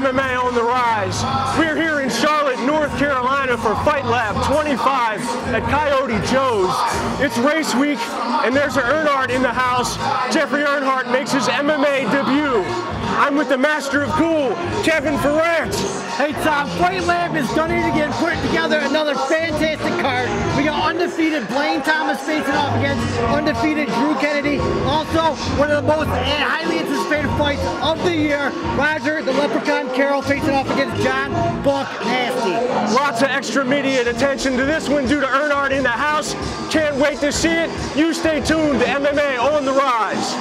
MMA On The Rise. We're here in Charlotte, North Carolina for Fight Lab 25 at Coyote Joe's. It's race week and there's an Earnhardt in the house. Jeffrey Earnhardt makes his MMA debut. I'm with the master of cool, Kevin Ferrant. Hey Tom, Fight Lab is done it again, putting together another fantastic card. We got undefeated Blaine Thomas facing off against undefeated Drew Kennedy. Also, one of the most highly anticipated fights of the year, Roger the Leprechaun Carroll facing off against John Buck Nasty. Lots of extra media attention to this one due to Earnhardt in the house. Can't wait to see it. You stay tuned to MMA On The Rise.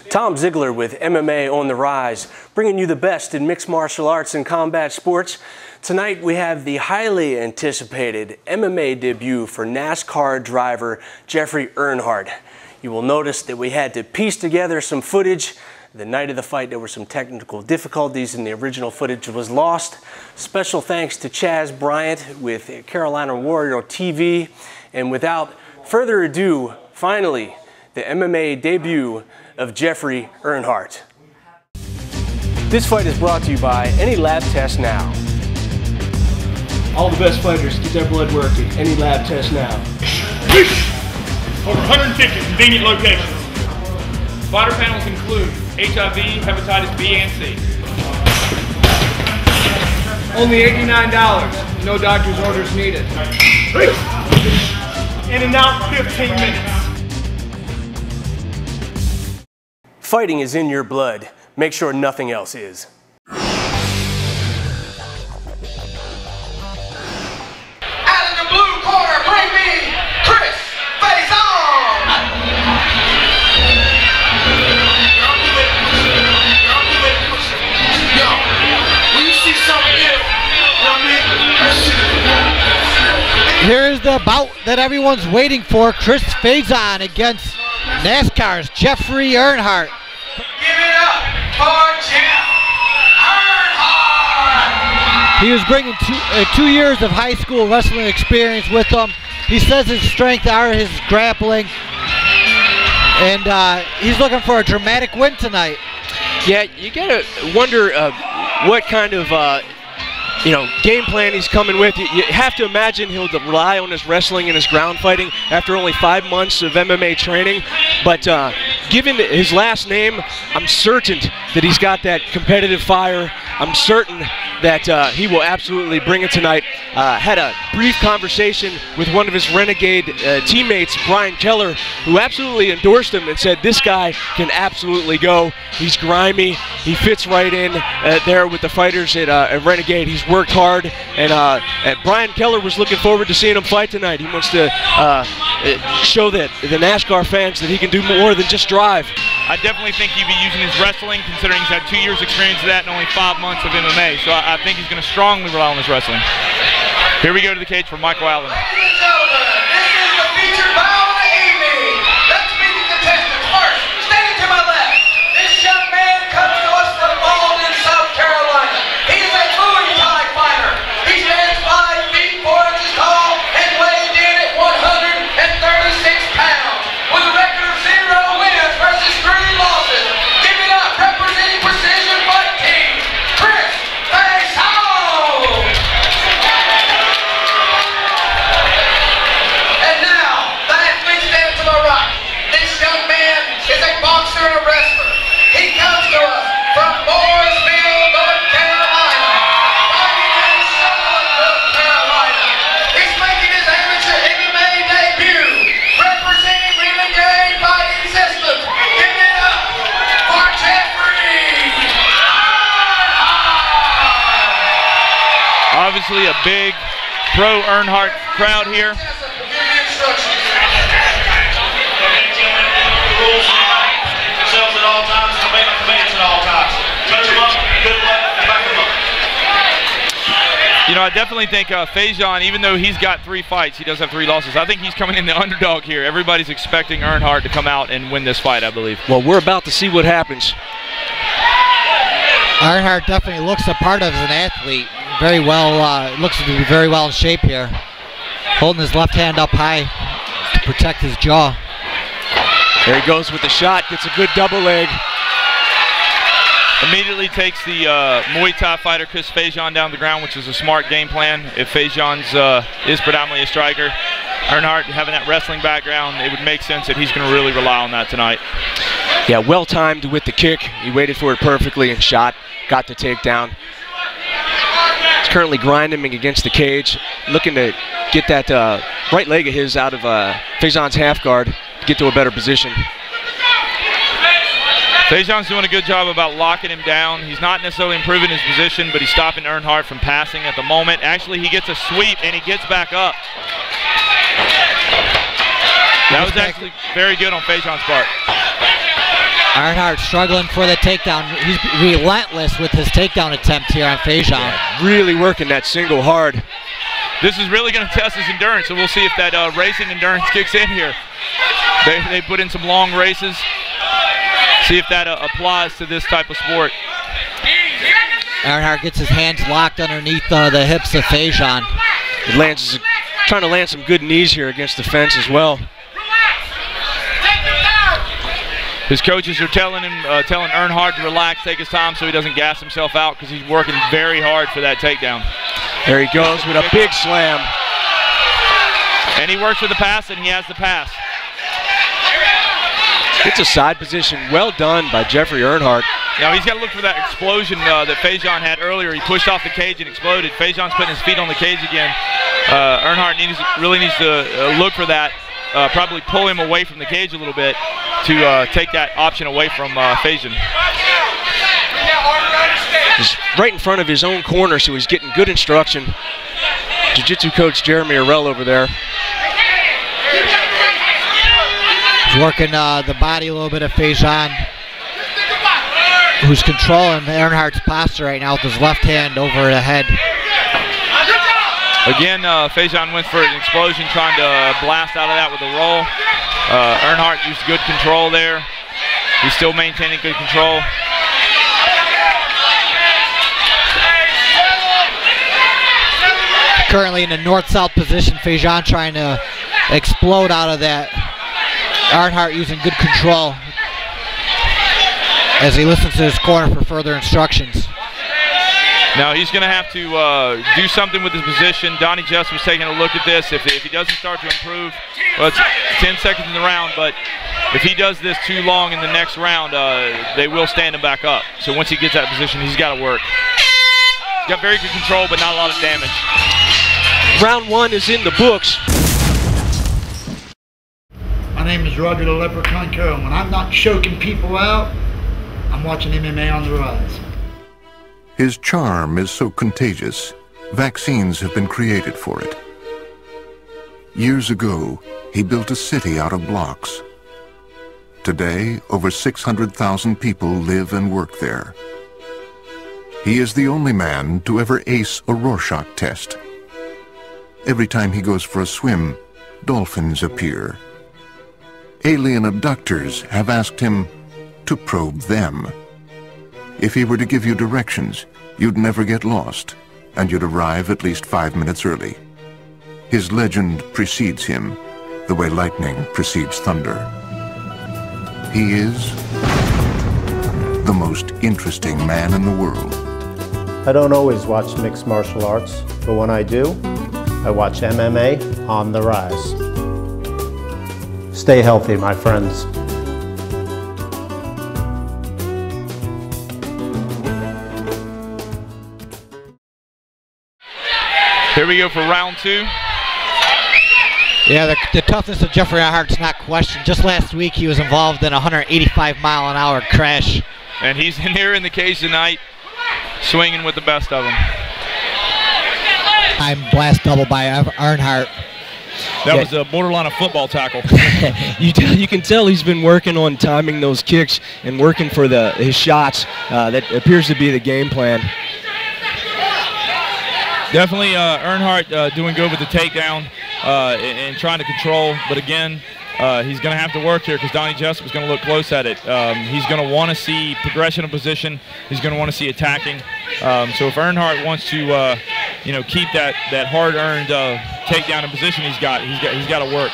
Tom Ziegler with MMA On The Rise, bringing you the best in mixed martial arts and combat sports. Tonight we have the highly anticipated MMA debut for NASCAR driver Jeffrey Earnhardt. You will notice that we had to piece together some footage. The night of the fight there were some technical difficulties and the original footage was lost. Special thanks to Chaz Bryant with Carolina Warrior TV. And without further ado, finally, the MMA debut of Jeffrey Earnhardt. This fight is brought to you by Any Lab Test Now. All the best fighters get their blood working. Any Lab Test Now. Over 150 convenient locations. Spotter panels include HIV, hepatitis B and C. Only $89. No doctor's orders needed. In and out 15 minutes. Fighting is in your blood. Make sure nothing else is. Out in the blue corner, bring me Chris Faison. Yo, when you see something here, Here is the bout that everyone's waiting for. Chris Faison against NASCAR's Jeffrey Earnhardt. give it up for Jeff Earnhardt. He was bringing 2 years of high school wrestling experience with him. He says his strengths are his grappling, and he's looking for a dramatic win tonight. Yeah, you gotta wonder what kind of game plan he's coming with. You have to imagine he'll rely on his wrestling and his ground fighting after only 5 months of MMA training. But given his last name, I'm certain that he's got that competitive fire. I'm certain that he will absolutely bring it tonight. Had a brief conversation with one of his renegade teammates, Brian Keller, who absolutely endorsed him and said this guy can absolutely go. He's grimy. He fits right in there with the fighters at Renegade. He's worked hard, and Brian Keller was looking forward to seeing him fight tonight. He wants to show that the NASCAR fans that he can do more than just drive. I definitely think he'd be using his wrestling, considering he's had 2 years experience of that and only 5 months of MMA. So I think he's going to strongly rely on his wrestling. Here we go to the cage for Michael Allen. Ladies and gentlemen, this is Obviously a big pro Earnhardt crowd here. You know, I definitely think Faison, even though he's got 3 fights, he does have 3 losses. I think he's coming in the underdog here. Everybody's expecting Earnhardt to come out and win this fight, I believe. Well, we're about to see what happens. Earnhardt definitely looks the part of as an athlete. Very well, looks to be very well in shape here. Holding his left hand up high to protect his jaw. There he goes with the shot, gets a good double leg. Immediately takes the Muay Thai fighter Chris Faison down the ground, which is a smart game plan. If Faison's is predominantly a striker, Earnhardt having that wrestling background, it would make sense that he's going to really rely on that tonight. Yeah, well timed with the kick. He waited for it perfectly and shot, got the takedown. He's currently grinding against the cage, looking to get that right leg of his out of Faison's half guard to get to a better position. Faison's doing a good job about locking him down. He's not necessarily improving his position, but he's stopping Earnhardt from passing at the moment. Actually, he gets a sweep and he gets back up. That was actually very good on Faison's part. Earnhardt struggling for the takedown. He's relentless with his takedown attempt here on Faison. Yeah, really working that single hard. This is really going to test his endurance, so we'll see if that racing endurance kicks in here. They put in some long races. See if that applies to this type of sport. Earnhardt gets his hands locked underneath the hips of Faison. He lands, trying to land some good knees here against the fence as well. His coaches are telling him, telling Earnhardt to relax, take his time so he doesn't gas himself out because he's working very hard for that takedown. There he goes with a big slam. And he works for the pass, and he has the pass. It's a side position, well done by Jeffrey Earnhardt. Now he's got to look for that explosion that Faison had earlier. He pushed off the cage and exploded. Faison's putting his feet on the cage again. Earnhardt really needs to look for that, probably pull him away from the cage a little bit to take that option away from Faison. He's right in front of his own corner, so he's getting good instruction. Jiu-Jitsu coach Jeremy Arell over there. He's working the body a little bit of Faison, who's controlling Earnhardt's posture right now with his left hand over the head. Again, Faison went for an explosion, trying to blast out of that with a roll. Earnhardt used good control there. He's still maintaining good control. Currently in a north-south position, Faison trying to explode out of that. Earnhardt using good control as he listens to his corner for further instructions. Now he's going to have to do something with his position. Donnie Jess was taking a look at this. If he doesn't start to improve, well, it's 10 seconds in the round, but if he does this too long in the next round, they will stand him back up. So once he gets that position, he's got to work. He's got very good control, but not a lot of damage. Round 1 is in the books. My name is Roger the Leprechaun Carroll. When I'm not choking people out, I'm watching MMA on the Rise. His charm is so contagious, vaccines have been created for it. Years ago, he built a city out of blocks. Today, over 600,000 people live and work there. He is the only man to ever ace a Rorschach test. Every time he goes for a swim, dolphins appear. Alien abductors have asked him to probe them. If he were to give you directions, you'd never get lost, and you'd arrive at least 5 minutes early. His legend precedes him, the way lightning precedes thunder. He is the most interesting man in the world. I don't always watch mixed martial arts, but when I do, I watch MMA on the Rise. Stay healthy, my friends. Here we go for round 2. Yeah, the toughness of Jeffrey Earnhardt's not questioned. Just last week he was involved in a 185-mile-an-hour crash. And he's in here in the cage tonight, swinging with the best of them. I'm blast double by Earnhardt. That was a borderline of football tackle. You can tell he's been working on timing those kicks and working for his shots. That appears to be the game plan. Definitely Earnhardt doing good with the takedown and trying to control. But again, he's going to have to work here because Donnie Jessup is going to look close at it. He's going to want to see progression of position. He's going to want to see attacking. So if Earnhardt wants to, keep that hard-earned takedown in position, he's got to work.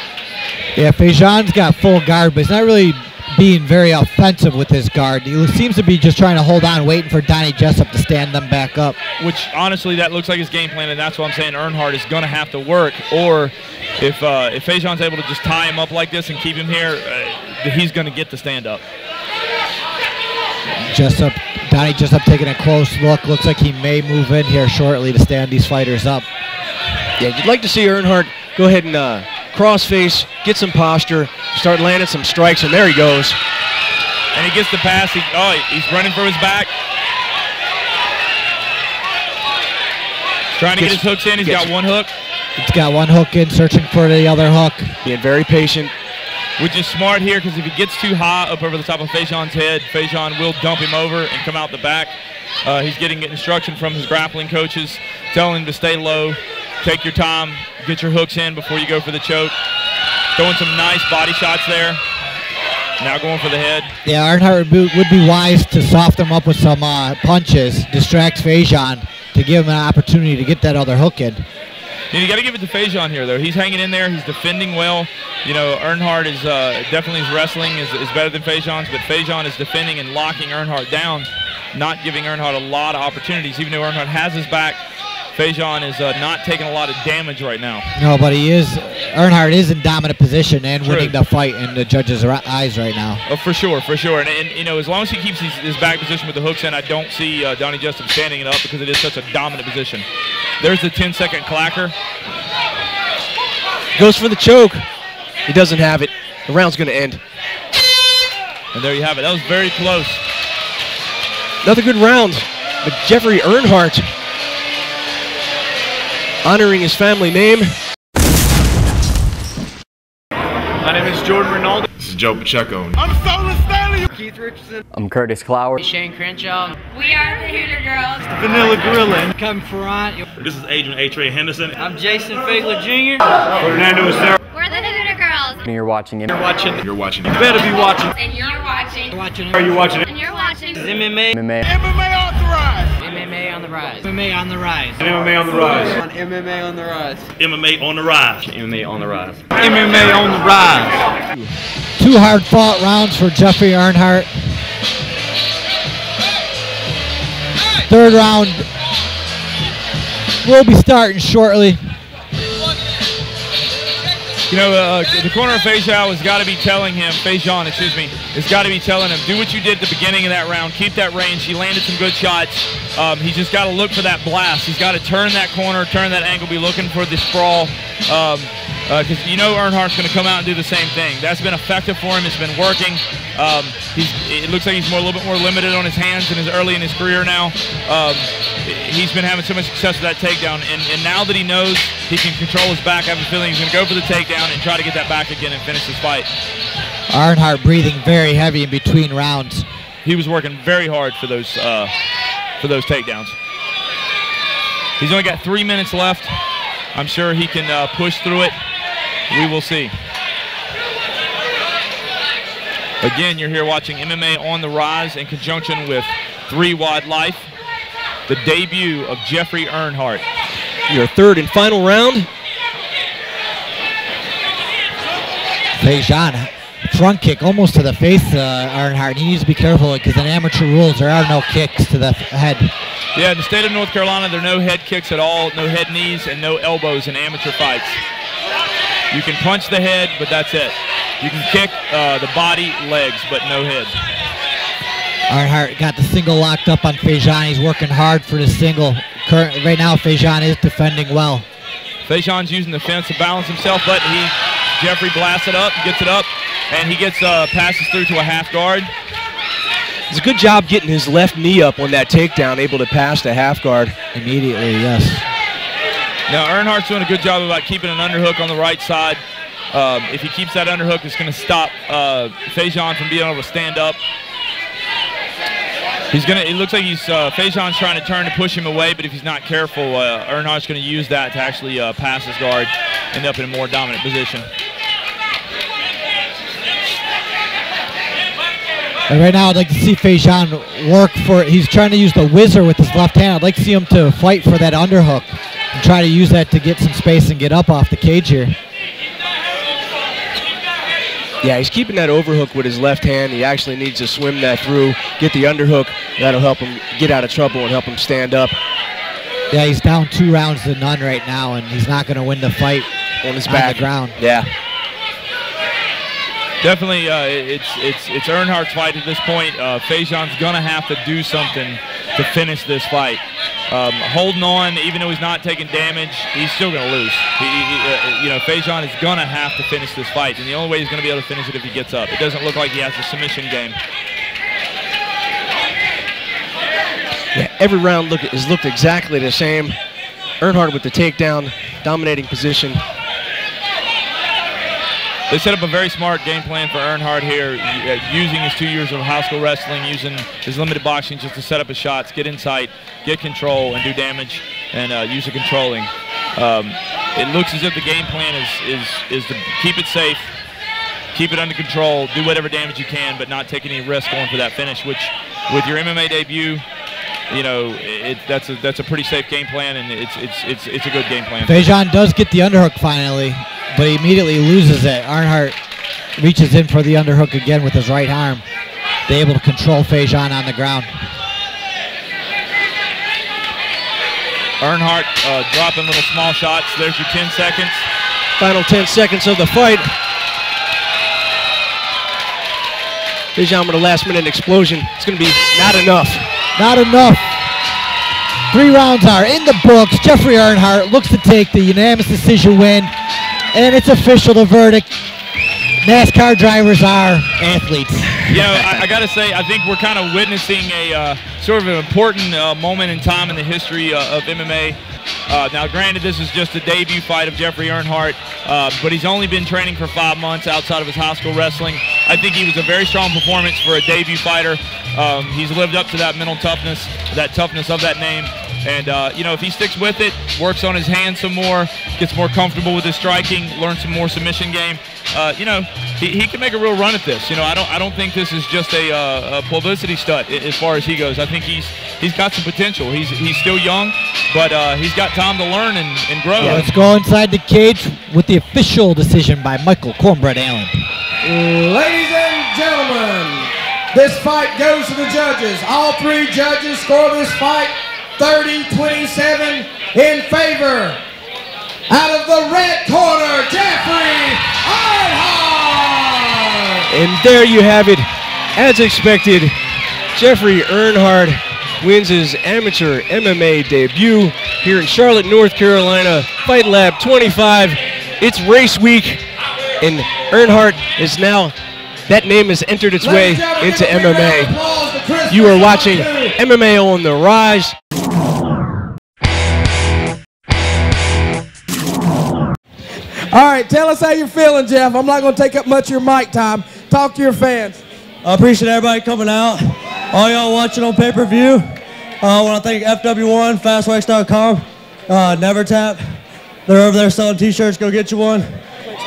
Yeah, Faison's got full guard, but he's not really being very offensive with his guard. He seems to be just trying to hold on, waiting for Donnie Jessup to stand them back up. Which, honestly, that looks like his game plan, and that's what I'm saying Earnhardt is going to have to work. Or if Faison's able to just tie him up like this and keep him here, he's going to get the stand-up. Donnie Jessup taking a close look. Looks like he may move in here shortly to stand these fighters up. Yeah, you'd like to see Earnhardt go ahead and cross-face, get some posture, start landing some strikes, and there he goes. And he gets the pass. He's running from his back. Trying to get his hooks in. He's got one hook. He's got one hook in, searching for the other hook. Being very patient. Which is smart here because if he gets too high up over the top of Faison's head, Faison will dump him over and come out the back. He's getting instruction from his grappling coaches, telling him to stay low, take your time, get your hooks in before you go for the choke. Throwing some nice body shots there. Now going for the head. Yeah, Earnhardt would be wise to soften him up with some punches, distract Faison to give him an opportunity to get that other hook in. And you got to give it to Faison here, though. He's hanging in there. He's defending well. Earnhardt is definitely his wrestling is better than Faison's, but Faison is defending and locking Earnhardt down, not giving Earnhardt a lot of opportunities. Even though Earnhardt has his back, Faison is not taking a lot of damage right now. No, but Earnhardt is in dominant position and winning the fight in the judges' eyes right now. Oh, for sure. And as long as he keeps his back position with the hooks in, I don't see Donnie Jessup standing it up because it is such a dominant position. There's the 10-second clacker. Goes for the choke. He doesn't have it. The round's going to end. And there you have it. That was very close. Another good round. But Jeffrey Earnhardt honoring his family name. My name is Jordan Ronaldo. This is Joe Pacheco. I'm Solon Stanley. Keith Richardson. I'm Curtis Clower. Shane Crenshaw. We are the Hooter Girls. Vanilla Gorilla. Kevin Ferrant. This is Adrian A. Trey Henderson. I'm Jason Fagler Jr. Fernando Sarah. We're the Hooter Girls. And you're watching it. You're watching. You're watching. You better be watching. And you're watching. You're watching. Are you watching it? And you're watching. MMA. MMA. MMA on the rise. MMA on the rise. MMA on the rise. MMA on the rise. On MMA on the rise. MMA on the rise. MMA on the rise. MMA on the rise. Two hard-fought rounds for Jeffrey Earnhardt. Third round will be starting shortly. The corner of Faison has got to be telling him, has got to be telling him, do what you did at the beginning of that round, keep that range. He landed some good shots. He's just got to look for that blast. He's got to turn that corner, turn that angle, be looking for the sprawl. Because Earnhardt's going to come out and do the same thing. That's been effective for him. It's been working. It looks like he's a little bit more limited on his hands than early in his career now. He's been having so much success with that takedown, and now that he knows he can control his back, I have a feeling he's going to go for the takedown and try to get that back again and finish this fight. Earnhardt breathing very heavy in between rounds. He was working very hard for those takedowns. He's only got 3 minutes left. I'm sure he can push through it. We will see. Again, you're here watching MMA on the Rise in conjunction with 3 Wide Life, the debut of Jeffrey Earnhardt. Your third and final round. Faison, front kick almost to the face, Earnhardt. He needs to be careful because in amateur rules there are no kicks to the head. Yeah, in the state of North Carolina, there are no head kicks at all, no head knees, and no elbows in amateur fights. You can punch the head, but that's it. You can kick the body, legs, but no head. Earnhardt got the single locked up on Faison. He's working hard for the single. Right now, Faison is defending well. Faison's using the fence to balance himself, but Jeffrey blasts it up, gets it up, and he gets passes through to a half guard. It's a good job getting his left knee up on that takedown, able to pass to half guard. Immediately, yes. Now, Earnhardt's doing a good job about keeping an underhook on the right side. If he keeps that underhook, it's going to stop Faison from being able to stand up. It looks like Faison's trying to turn to push him away, but if he's not careful, Earnhardt's going to use that to actually pass his guard, end up in a more dominant position. And right now, I'd like to see Faison work for. He's trying to use the whizzer with his left hand. I'd like to see him to fight for that underhook and try to use that to get some space and get up off the cage here. Yeah, he's keeping that overhook with his left hand. He actually needs to swim that through, get the underhook. That'll help him get out of trouble and help him stand up. Yeah, he's down 2 rounds to none right now, and he's not going to win the fight on his back. The ground. Yeah. Definitely, it's Earnhardt's fight at this point. Faison's gonna have to do something to finish this fight. Holding on, even though he's not taking damage, he's still gonna lose. You know, Faison is gonna have to finish this fight, and the only way he's gonna be able to finish it if he gets up. It doesn't look like he has a submission game. Yeah, every round has looked exactly the same. Earnhardt with the takedown, dominating position. They set up a very smart game plan for Earnhardt here, using his 2 years of high school wrestling, using his limited boxing just to set up his shots, get insight, get control, and do damage, and use the controlling. It looks as if the game plan is to keep it safe, keep it under control, do whatever damage you can, but not take any risk going for that finish, which with your MMA debut, you know, that's a pretty safe game plan, and it's a good game plan. Faison does get the underhook finally, but he immediately loses it. Earnhardt reaches in for the underhook again with his right arm. They're able to control Faison on the ground. Earnhardt dropping little small shots. There's your 10 seconds. Final 10 seconds of the fight. Faison with a last-minute explosion. It's going to be not enough. Not enough. 3 rounds are in the books. Jeffrey Earnhardt looks to take the unanimous decision win, and it's official, the verdict. NASCAR drivers are athletes. You know, I got to say, I think we're kind of witnessing a sort of an important moment in time in the history of MMA. Now, granted, this is just a debut fight of Jeffrey Earnhardt, but he's only been training for 5 months outside of his high school wrestling. I think he was a very strong performance for a debut fighter. He's lived up to that mental toughness, that toughness of that name. And, you know, if he sticks with it, works on his hands some more, gets more comfortable with his striking, learns some more submission game, you know, he can make a real run at this. You know, I don't think this is just a publicity stunt as far as he goes. I think he's got some potential. He's still young, but he's got time to learn and grow. Yeah, let's go inside the cage with the official decision by Michael Cornbread Allen. Ladies and gentlemen, this fight goes to the judges. All 3 judges score this fight 30-27 in favor. Out of the red corner, Jeffrey Earnhardt! And there you have it. As expected, Jeffrey Earnhardt wins his amateur MMA debut here in Charlotte, North Carolina. Fight Lab 25. It's race week, and Earnhardt is now, that name has entered its way into MMA. You are watching MMA on the Rise. All right, tell us how you're feeling, Jeff. I'm not going to take up much of your mic time. Talk to your fans. I appreciate everybody coming out. All y'all watching on pay-per-view. I want to thank FW1, FastWax.com, Never Tap. They're over there selling t-shirts. Go get you one.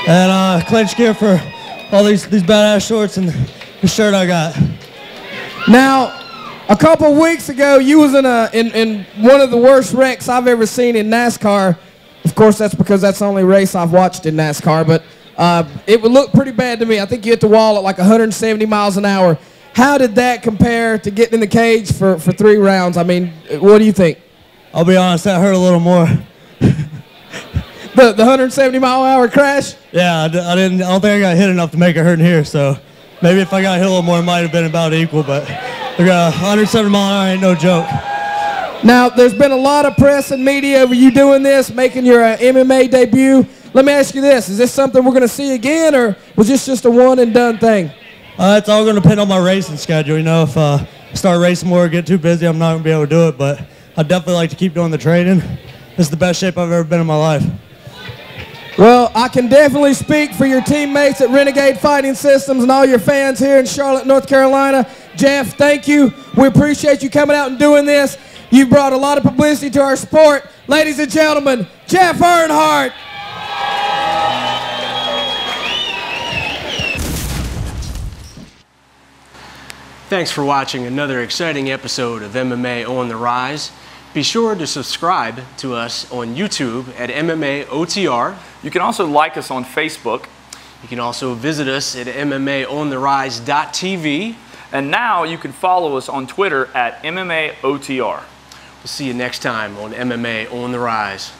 And Clinch Gear for all these badass shorts and the shirt I got. Now, a couple weeks ago, you was in one of the worst wrecks I've ever seen in NASCAR. Of course, that's because that's the only race I've watched in NASCAR, but it would look pretty bad to me. I think you hit the wall at like 170 miles an hour. How did that compare to getting in the cage for 3 rounds? I mean, what do you think? I'll be honest, that hurt a little more. The 170-mile-an-hour crash? Yeah, I don't think I got hit enough to make it hurt in here, so maybe if I got hit a little more, it might have been about equal, but 170 mile an hour ain't no joke. Now, there's been a lot of press and media over you doing this, making your MMA debut. Let me ask you this. Is this something we're going to see again, or was this just a one-and-done thing? It's all going to depend on my racing schedule. You know, if I start racing more or get too busy, I'm not going to be able to do it, but I'd definitely like to keep doing the training This is the best shape I've ever been in my life. Well, I can definitely speak for your teammates at Renegade Fighting Systems and all your fans here in Charlotte, North Carolina. Jeff, thank you. We appreciate you coming out and doing this. You brought a lot of publicity to our sport. Ladies and gentlemen, Jeff Earnhardt. Thanks for watching another exciting episode of MMA On The Rise. Be sure to subscribe to us on YouTube at MMAOTR. You can also like us on Facebook. You can also visit us at MMAOnTheRise.tv. And now you can follow us on Twitter at MMAOTR. We'll see you next time on MMA On The Rise.